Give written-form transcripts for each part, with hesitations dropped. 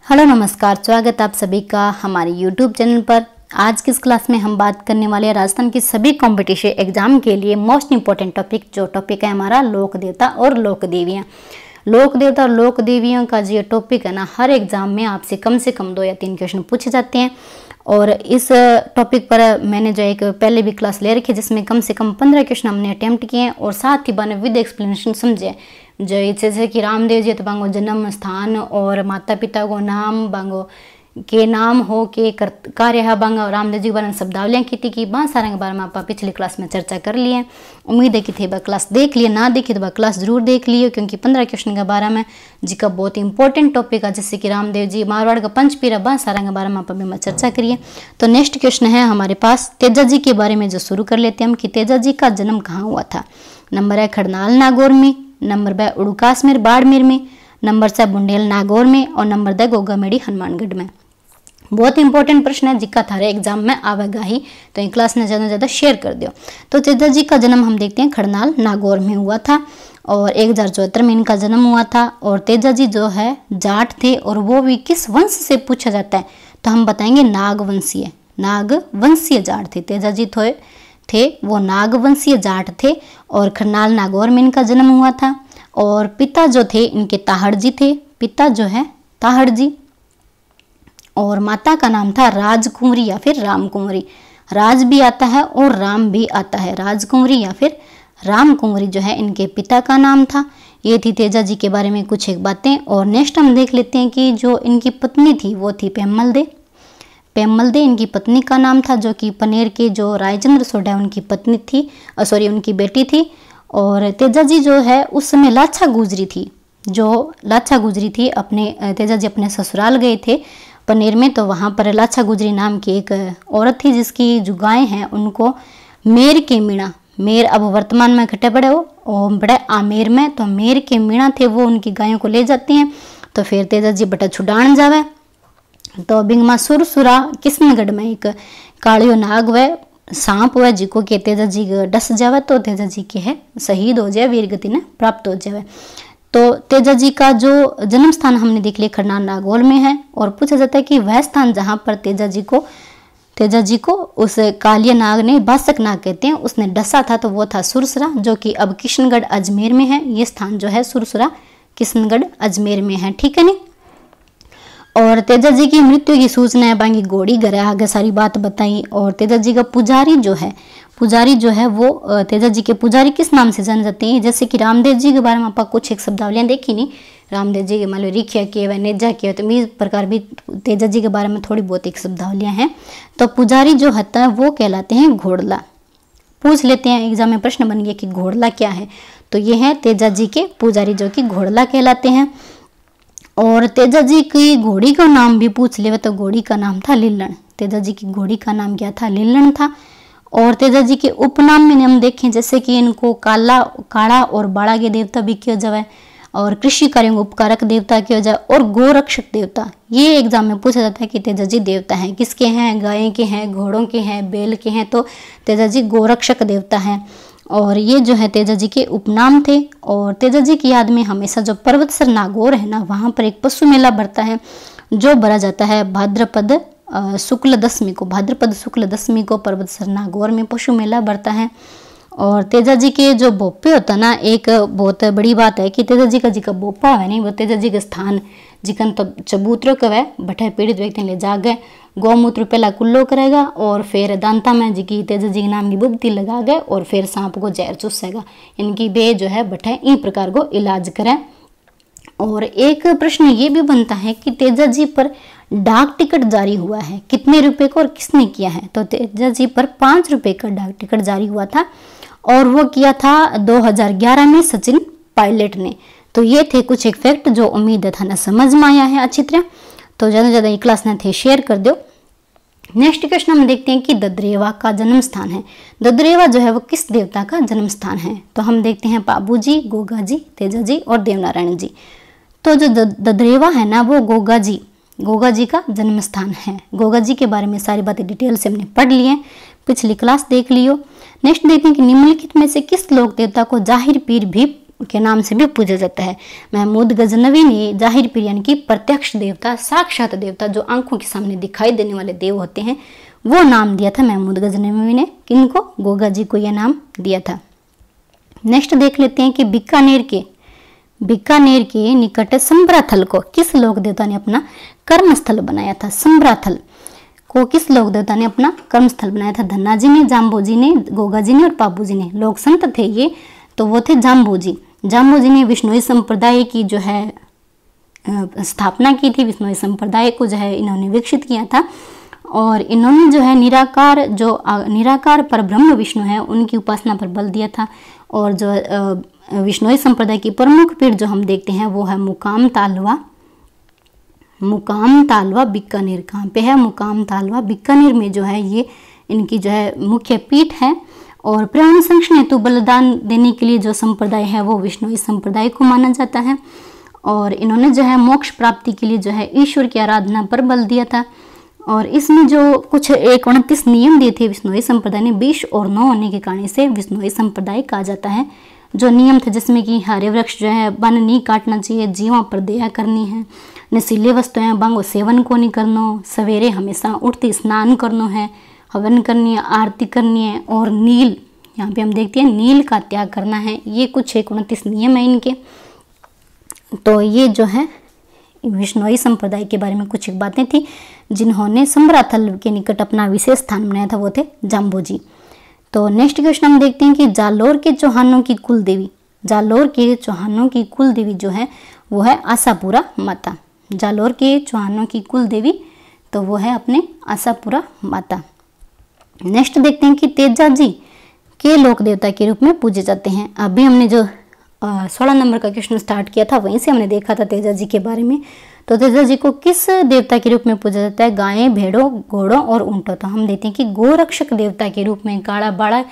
Hello नमस्कार, स्वागत आप सभी का हमारे YouTube चैनल पर। आज की इस क्लास में हम बात करने वाले हैं राजस्थान की सभी कॉम्पिटिशन एग्जाम के लिए मोस्ट इंपॉर्टेंट टॉपिक, जो टॉपिक है हमारा लोक देवता और लोक देवियाँ। लोक देवता और लोक देवियों का जो टॉपिक है ना, हर एग्जाम में आपसे कम से कम 2 या 3 क्वेश्चन पूछे जाते हैं। और इस टॉपिक पर मैंने जो एक पहले भी क्लास ले रखी है, जिसमें कम से कम 15 क्वेश्चन हमने अटेम्प्ट किए हैं और साथ ही बने विद एक्सप्लेनेशन समझे। जैसे कि रामदेव जी तो बांगो जन्म स्थान और माता पिता को नाम बांगो के नाम हो के कार्य है बांगा, रामदेव जी के बारे में शब्दावलियाँ की थी कि बहुत सारे के बारे में आप पिछली क्लास में चर्चा कर लिए। उम्मीद है कि थे वह क्लास देख लिए, ना देखी तो वह क्लास जरूर देख लियो, क्योंकि 15 क्वेश्चन के बारे में जिसका बहुत इंपॉर्टेंट टॉपिक है, जैसे कि रामदेव जी मारवाड़ का पंचपीरा बहुत सारा के बारे में आप में चर्चा करिए। तो नेक्स्ट क्वेश्चन है हमारे पास तेजा जी के बारे में, जो शुरू कर लेते हैं हम कि तेजा जी का जन्म कहाँ हुआ था। नंबर है खड़नाल नागौर में, नंबर 2 उड़ुकासमेर बाड़मेर में, नंबर 3 बुंडेल नागौर में और नंबर 2 गोगामेड़ी हनुमानगढ़ में। बहुत इंपॉर्टेंट प्रश्न है जिसका थारे एग्जाम में आवेगा ही, तो इन क्लास में ज़्यादा से ज़्यादा शेयर कर दियो। तो तेजा जी का जन्म हम देखते हैं खड़नाल नागौर में हुआ था और 1074 में इनका जन्म हुआ था। और तेजा जी जो है जाट थे, और वो भी किस वंश से पूछा जाता है तो हम बताएंगे नागवंशीय। नागवंशीय जाट थे तेजा जी, थे वो नागवंशीय जाट थे और खड़नाल नागौर में इनका जन्म हुआ था। और पिता जो थे इनके ताहड़ जी थे, पिता जो है ताहड़ जी, और माता का नाम था राजकुंवरी या फिर रामकुंवरी। राज भी आता है और राम भी आता है, राजकुंवरी या फिर रामकुंवरी जो है इनके पिता का नाम था। ये थी तेजा जी के बारे में कुछ एक बातें। और नेक्स्ट हम देख लेते हैं कि जो इनकी पत्नी थी वो थी पेम्मल दे। पेम्मल दे इनकी पत्नी का नाम था, जो कि पनेर के जो रायचंद्र सोढ़ा उनकी पत्नी थी, उनकी बेटी थी। और तेजा जी जो है उस समय लाछा गुजरी थी, जो लाछा गुजरी थी अपने तेजा जी अपने ससुराल गए थे पनेर में, तो वहाँ पर लाछा गुजरी नाम की एक औरत थी, जिसकी जो गायें हैं उनको मेर के मीणा, मेर अब वर्तमान में खटे पड़े हो और बड़े आमेर में, तो मेर के मीणा थे वो उनकी गायों को ले जाती हैं। तो फिर तेजा जी बटा छुड़ान जावे, तो बिंगमा सुरसुरा किशनगढ़ में एक कालियो नाग व सांप हुआ जिको के तेजा जी डस जावे, तो तेजा जी के है शहीद हो जाए, वीर गति ने प्राप्त हो जावे। तो तेजा जी का जो जन्म स्थान हमने देख लिया खड़नाल नागौर में है। और पूछा जाता है कि वह स्थान जहाँ पर तेजा जी को उस कालिया नाग ने, बासक नाग कहते हैं, उसने डसा था, तो वो था सुरसुरा, जो कि अब किशनगढ़ अजमेर में है। ये स्थान जो है सुरसुरा किशनगढ़ अजमेर में है, ठीक है नी। और तेजा जी की मृत्यु की सूचना है बांगी घोड़ी घर आगे सारी बात बताई। और तेजा जी का पुजारी जो है वो तेजा जी के पुजारी किस नाम से जाने जाते हैं, जैसे कि रामदेव जी के बारे में आप कुछ एक शब्दावलियाँ देखी नहीं, रामदेव जी के मान लो रिखिया के व नेजा के, तो इस प्रकार भी तेजा जी के बारे में थोड़ी बहुत एक शब्दावलियाँ हैं। तो पुजारी जो होता है वो कहलाते हैं घोड़ला। पूछ लेते हैं एग्जाम में, प्रश्न बन गया कि घोड़ला क्या है, तो ये है तेजा जी के पुजारी जो कि घोड़ला कहलाते हैं। और तेजा जी की घोड़ी का नाम भी पूछ ले तो घोड़ी का नाम था लिल्लण। तेजा जी की घोड़ी का नाम क्या था, लिल्लण था। और तेजा जी के उपनाम में हम देखें, जैसे कि इनको काड़ा और बाड़ा के देवता भी किया जाए, और कृषि कार्यों को उपकारक देवता किया जाए, और गोरक्षक देवता। ये एग्जाम में पूछा जाता है कि तेजा जी देवता हैं किसके हैं, गाय के हैं, घोड़ों के हैं, बैल के हैं, तो तेजा जी गोरक्षक देवता हैं। और ये जो है तेजा जी के उपनाम थे। और तेजा जी की याद में हमेशा जो पर्वतसर नागौर है ना, वहाँ पर एक पशु मेला बढ़ता है, जो भरा जाता है भाद्रपद शुक्ल दशमी को पर्वतसर नागौर में पशु मेला बढ़ता है। और तेजा जी के जो भोपे होता ना, एक बहुत बड़ी बात है कि तेजा जी का जिका भोपा है नहीं, वो तेजा जी के स्थान जिकन तो चबूतरों का वह बठे पीड़ित व्यक्ति ले जागे गौमूत्र पहला कुल्लो करेगा, और फिर दांता में जी की तेजा जी के नाम की बुबती लगा गए, और फिर सांप को जहर चूसेगा। इनकी बे जो है बठे इन प्रकार को इलाज करें। और एक प्रश्न ये भी बनता है कि तेजा जी पर डाक टिकट जारी हुआ है, कितने रुपए को और किसने किया है, तो तेजा जी पर 5 रुपए का डाक टिकट जारी हुआ था, और वो किया था 2011 में सचिन पायलट ने। तो ये थे कुछ एक फैक्ट जो उम्मीद था ना समझ में आया है अच्छी तरह। तो ज़्यादा से ज़्यादा ये क्लास ना थे शेयर कर दो। नेक्स्ट क्वेश्चन हम देखते हैं कि ददरेवा का जन्म स्थान है। ददरेवा जो है वो किस देवता का जन्म स्थान है, तो हम देखते हैं पाबू जी, गोगा जी, तेजा जी और देवनारायण जी। तो जो ददरेवा है ना, वो गोगा जी का जन्म स्थान है। गोगा जी के बारे में सारी बातें डिटेल से हमने पढ़ ली हैं, पिछली क्लास देख लियो। नेक्स्ट देखते हैं कि निम्नलिखित में से किस लोक देवता को जाहिर पीर भी के नाम से भी पूजा जाता है। महमूद गजनवी ने जाहिर पीर यानी कि प्रत्यक्ष देवता, साक्षात देवता, जो आंखों के सामने दिखाई देने वाले देव होते हैं, वो नाम दिया था महमूद गजनवी ने। किनको? गोगा जी को यह नाम दिया था। नेक्स्ट देख लेते हैं कि बीकानेर के निकट संभराथल को किस लोक देवता ने अपना कर्मस्थल बनाया था? संभराथल को किस लोक देवता ने अपना कर्मस्थल बनाया था? धन्नाजी ने, जाम्बोजी ने, गोगा जी ने और पाबू जी ने। लोक संत थे ये, तो वो थे जाम्बोजी। जाम्बोजी ने विष्णुई संप्रदाय की जो है स्थापना की थी। विष्णुई संप्रदाय को जो है इन्होंने विकसित किया था, और इन्होंने जो है निराकार पर ब्रह्म विष्णु है उनकी उपासना पर बल दिया था। और जो विष्णुई संप्रदाय की प्रमुख पीठ जो हम देखते हैं वो है मुकाम तालवा बीकानेर। कहाँ पे है? मुकाम तालवा बीकानेर में जो है ये इनकी जो है मुख्य पीठ है। और प्राण संरक्षण हेतु बलिदान देने के लिए जो संप्रदाय है वो विष्णुई संप्रदाय को माना जाता है। और इन्होंने जो है मोक्ष प्राप्ति के लिए जो है ईश्वर की आराधना पर बल दिया था। और इसमें जो कुछ 29 नियम दिए थे विष्णुई संप्रदाय ने, 20 और 9 होने के कारण से विष्णुई संप्रदाय कहा जाता है। जो नियम थे जिसमें कि हरे वृक्ष जो है वन नहीं काटना चाहिए, जीवों पर दया करनी है, नशीले वस्तुएं बांगो सेवन को नहीं करना, सवेरे हमेशा उठते स्नान करना है, हवन करनी है, आरती करनी है, और नील, यहाँ पे हम देखते हैं नील का त्याग करना है। ये कुछ 29 नियम है इनके। तो ये जो है विष्णुई संप्रदाय के बारे में कुछ बातें थी जिन्होंने संभराथल के निकट अपना विशेष स्थान बनाया था, वो थे जाम्बोजी। तो नेक्स्ट क्वेश्चन हम देखते हैं कि जालोर के चौहानों की कुल देवी, जालोर के चौहानों की कुल देवी जो है वो है आशापुरा माता। जालोर के चौहानों की कुल देवी तो वो है अपने आशापुरा माता। नेक्स्ट देखते हैं कि तेजाजी के लोक देवता के रूप में पूजे जाते हैं। अभी हमने जो 16 नंबर का क्वेश्चन स्टार्ट किया था वहीं से हमने देखा था तेजाजी के बारे में। तो तेजाजी को किस देवता के रूप में पूजा जाता है? गायें, भेड़ों, घोड़ों और ऊंटों। तो हम देखते हैं कि गोरक्षक देवता के रूप में, काड़ा बाड़ा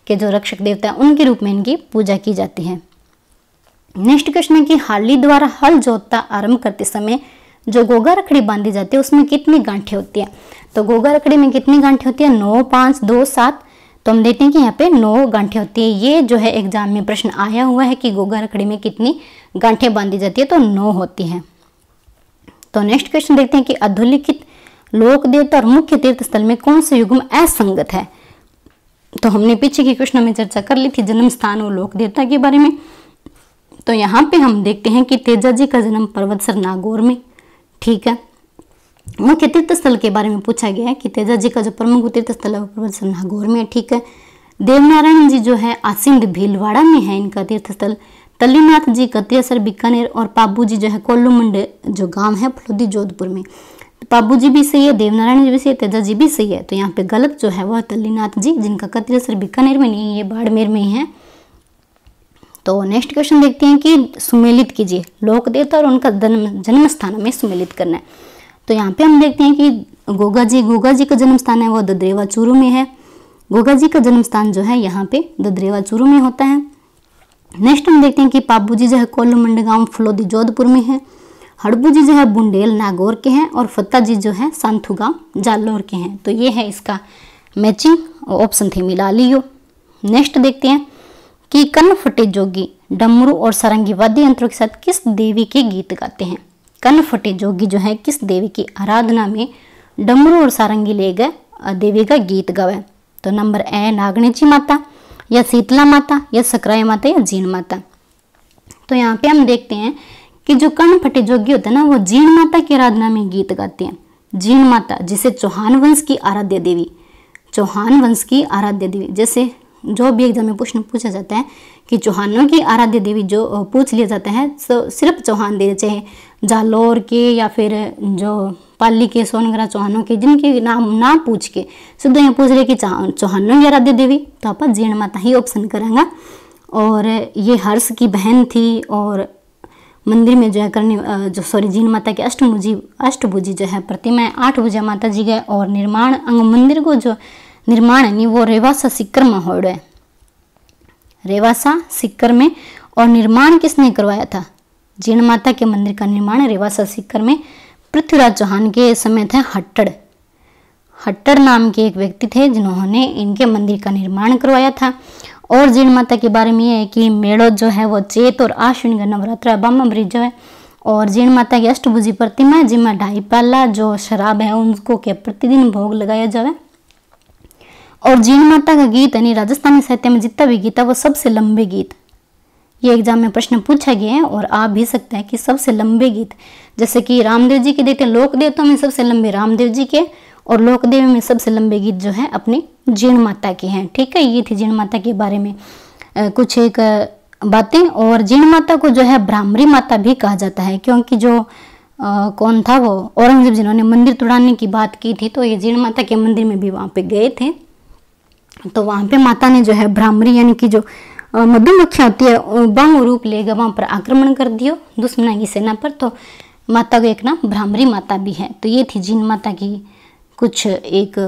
के जो रक्षक देवता है उनके रूप में इनकी पूजा की जाती है। नेक्स्ट क्वेश्चन है कि हाली द्वारा हल जोतता आरंभ करते समय जो गोगा रखड़ी बांधी जाती है उसमें कितनी गांठें होती है? तो गोगा रखड़ी में कितनी गांठें होती है? 9, 5, 2, 7। तो हम देखते हैं कि यहाँ पे 9 गांठें होती है। ये जो है एग्जाम में प्रश्न आया हुआ है कि गोगा रखड़ी में कितनी गांठें बांधी जाती है, तो 9 होती हैं। तो नेक्स्ट क्वेश्चन देखते हैं कि अधोलिखित लोक देवता और मुख्य तीर्थ स्थल में कौन से युग्म असंगत है? तो हमने पीछे के क्वेश्चन में चर्चा कर ली थी जन्म स्थान और लोक देवता के बारे में। तो यहाँ पे हम देखते हैं कि तेजाजी का जन्म पर्वतसर नागौर में, ठीक है। मुख्य तीर्थ स्थल के बारे में पूछा गया है कि तेजाजी का जो प्रमुख तीर्थ स्थल है वो पर्वतसर नागौर में, ठीक है। देवनारायण जी जो है आसिंद भीलवाड़ा में है इनका तीर्थ स्थल। तल्लीनाथ जी कतियासर बीकानेर, और पाबू जी जो है कोल्लूमंड जो गांव है फलोदी जोधपुर में। पाबू जी भी सही है, देवनारायण जी भी सही है, तेजा जी भी सही है। तो यहाँ पे गलत जो है वह तल्लीनाथ जी, जिनका कतियासर बीकानेर में नहीं है, ये बाड़मेर में ही है। तो नेक्स्ट क्वेश्चन देखते हैं कि सुमेलित कीजिए, लोक देवता और उनका जन्म स्थान में सुमेलित करना है। तो यहाँ पे हम देखते हैं कि गोगा जी का जन्म स्थान है वो ददरेवा चूरू में है। गोगा जी का जन्म स्थान जो है यहाँ पे ददरेवा चूरू में होता है। नेक्स्ट हम देखते हैं कि पाबू जी जो है कोल्लूमंड गांव फलोदी जोधपुर में है। हड़बू जी जो है बुंडेल नागौर के हैं, और फत्ता जी जो है सांथू गांव जालोर के हैं। तो ये है इसका मैचिंग, ऑप्शन थे मिला लियो। नेक्स्ट देखते हैं कि कनफटे जोगी डमरू और सारंगी वाद्य यंत्रों के साथ किस देवी के गीत गाते हैं? कनफटे जोगी जो है किस देवी की आराधना में डमरू और सारंगी ले गए देवी का गीत गावे? तो नंबर ए नागणेची माता, या शीतला माता, या सकराय माता, या जीण माता। तो यहाँ पे हम देखते हैं कि जो कनफटे जोगी होता है ना वो जीण माता की आराधना में गीत गाते हैं। जीण माता जिसे चौहान वंश की आराध्य देवी, चौहान वंश की आराध्य देवी, जैसे जो भी एग्जाम में प्रश्न पूछा जाता है कि चौहानों की आराध्य देवी जो पूछ लिया जाता है तो सिर्फ चौहान दे, चाहे जालोर के या फिर जो पाली के सोनगरा चौहानों के, जिनके नाम ना पूछ के सिर्फ यहाँ पूछ रहे कि चौहानों की आराध्य देवी, तो आप जीण माता ही ऑप्शन करेंगे। और ये हर्ष की बहन थी, और मंदिर में जो है जीण माता के अष्टभुजी जो है प्रतिमा 8 भुजा माता जी गए। और निर्माण अंग मंदिर को जो निर्माण है वो रेवासा सीकर में हो रहा है, रेवासा सीकर में। और निर्माण किसने करवाया था? जीण माता के मंदिर का निर्माण रेवासा सीकर में पृथ्वीराज चौहान के समय थे। हट्टर नाम के एक व्यक्ति थे जिन्होंने इनके मंदिर का निर्माण करवाया था। और जीण माता के बारे में ये है कि मेड़ो जो है वो चेत और आश्विन का नवरात्र बामा ब्रिज जो है, और जीण माता की अष्टभुजी प्रतिमा है जिसमें 2.5 प्याला जो शराब है उनको के प्रतिदिन भोग लगाया जाए। और जीण माता का गीत यानी राजस्थानी साहित्य में जितना भी गीत है वो सबसे लंबे गीत, ये एग्जाम में प्रश्न पूछा गया है और आ भी सकता है कि सबसे लंबे गीत, जैसे कि रामदेव जी के देखते हैं लोक देवताओं में सबसे लंबे रामदेव जी के, और लोक देवी में सबसे लंबे गीत जो है अपने जीण माता के हैं। ठीक है, ये थी जीण माता के बारे में कुछ एक बातें। और जीण माता को जो है भ्रामरी माता भी कहा जाता है, क्योंकि जो कौन था वो औरंगजेब जिन्होंने मंदिर तोड़ाने की बात की थी, तो ये जीण माता के मंदिर में भी वहाँ पे गए थे, तो वहाँ पे माता ने जो है भ्रामरी यानी कि जो मधुमक्खियाँ होती है बाहु रूप लेगा वहाँ पर आक्रमण कर दियो दुश्मन की सेना पर, तो माता को एक नाम भ्रामरी माता भी है। तो ये थी जीण माता की कुछ एक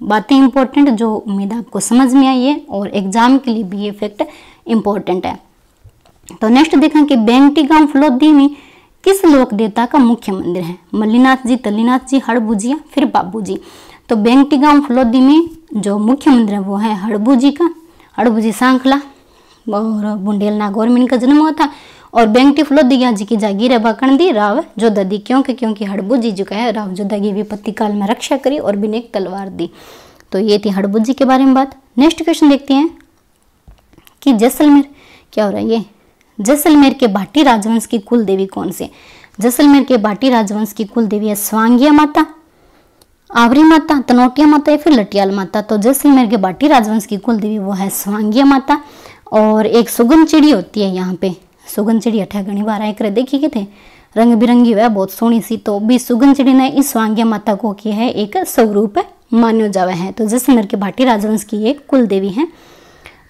बातें इंपॉर्टेंट जो उम्मीद आपको समझ में आई है, और एग्जाम के लिए भी ये फैक्ट इम्पोर्टेंट है। तो नेक्स्ट देखा कि बेंगटी गांव फलोदी में किस लोक देवता का मुख्य मंदिर है? मल्लीनाथ जी, तल्लीनाथ जी, हड़बू फिर बाबू जी। तो बेंगटी गांव फलोदी में जो मुख्य मंदिर है वो है हड़बू जी का, हड़बू जी सांखला और बुंडेल नागौर में इनका जन्म हुआ था। और बेंगटी फलोदी जी की जागीर है बाकणदी राव जोधा दी, क्योंकि हड़बू जी जो है राव जोधा की विपत्ति काल में रक्षा करी और बिना एक तलवार दी। तो ये थी हड़बू जी के बारे में बात। नेक्स्ट क्वेश्चन देखते हैं कि जैसलमेर क्या हो रहा है, ये जैसलमेर के भाटी राजवंश की कुल देवी कौन से? जैसलमेर के भाटी राजवंश की कुल देवी है स्वांगिया माता, आवरी माता, तनोटिया माता या फिर लटियाल माता। तो जैसलमेर के भाटी राजवंश की कुल देवी वो है स्वांगिया माता। और एक सुगन चिड़ी होती है यहाँ पे, सुगन चिड़ी अठा घनी बार आए करे देखी के थे, रंग बिरंगी हुआ बहुत सोहनी सी, तो भी सुगन चिड़ी ने इस स्वांगिया माता को की है एक स्वरूप मान्यो जावे है। तो जैसलमेर के भाटी राजवंश की एक कुल देवी है।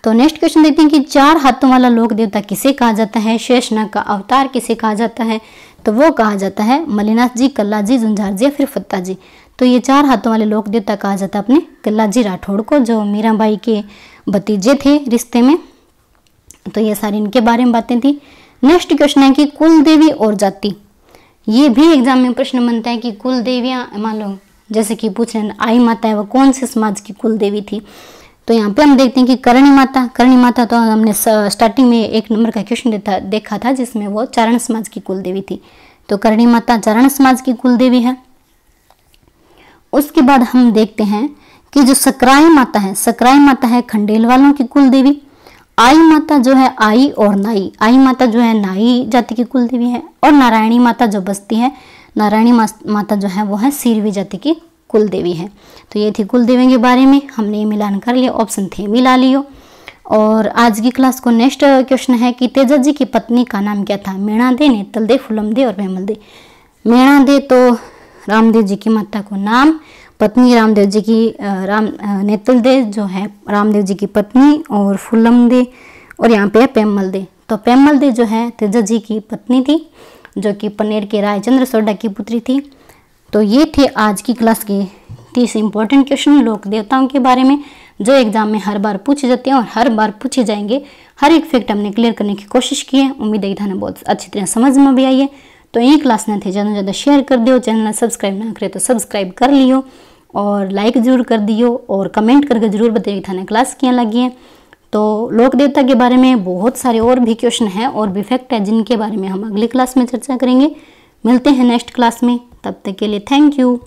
तो नेक्स्ट क्वेश्चन देखते हैं कि 4 हाथों वाला लोक देवता किसे कहा जाता है? शेषनाग का अवतार किसे कहा जाता है? तो वो कहा जाता है मल्लीनाथ जी, कल्ला जी, झुंझार जी या फिर फत्ता जी। तो ये 4 हाथों वाले लोक देवता कहा जाता है अपने कल्ला जी राठौड़ को, जो मीराबाई के भतीजे थे रिश्ते में। तो ये सारी इनके बारे में बातें थी। नेक्स्ट क्वेश्चन है कि कुल देवी और जाति, ये भी एग्जाम में प्रश्न बनता है कि कुल देवियां मान लो जैसे कि पूछ रहे हैं आई माता है वो कौन से समाज की कुल देवी थी? तो यहाँ पे हम देखते हैं कि करणी माता, करणी माता तो हमने स्टार्टिंग में 1 नंबर का क्वेश्चन देखा था जिसमें वो चारण समाज की कुल देवी थी। तो करणी माता चारण समाज की कुल देवी है। उसके बाद हम देखते हैं कि जो सकराई माता है, सकराई माता है खंडेल वालों की कुल देवी। आई माता जो है आई और नाई, आई माता जो है नाई जाति की कुल देवी है। और नारायणी माता जो बसती है, नारायणी माता जो है वो है सीरवी जाति की कुल देवी है। तो ये थी कुल देवी के बारे में, हमने ये मिलान कर लिया, ऑप्शन थे मिला लियो। और आज की क्लास को नेक्स्ट क्वेश्चन है कि तेजा जी की पत्नी का नाम क्या था? मेणा दे, नेतल दे, फुलम दे और भैमल दे। मेणा दे तो रामदेव जी की माता को नाम, पत्नी रामदेव जी की नेतल दे जो है रामदेव जी की पत्नी, और फुलम दे और यहाँ पे है पेमल दे। तो पेमल दे जो है तेजा जी की पत्नी थी, जो कि पनेर के रायचंद्र सोडा की पुत्री थी। तो ये थे आज की क्लास के 30 इंपॉर्टेंट क्वेश्चन लोक देवताओं के बारे में, जो एग्जाम में हर बार पूछे जाते हैं और हर बार पूछे जाएंगे। हर एक फैक्ट हमने क्लियर करने की कोशिश की है। उम्मीद है कि थाने बहुत अच्छी तरह समझ में भी आई है। तो ये क्लास ने थे ज़्यादा से ज़्यादा शेयर कर दियो, चैनल सब्सक्राइब ना करे तो सब्सक्राइब कर लियो, और लाइक जरूर कर दियो, और कमेंट करके जरूर बताइए थाने क्लास क्या लगी है। तो लोक देवता के बारे में बहुत सारे और भी क्वेश्चन हैं और भी फैक्ट है जिनके बारे में हम अगली क्लास में चर्चा करेंगे। मिलते हैं नेक्स्ट क्लास में, तब तक के लिए थैंक यू।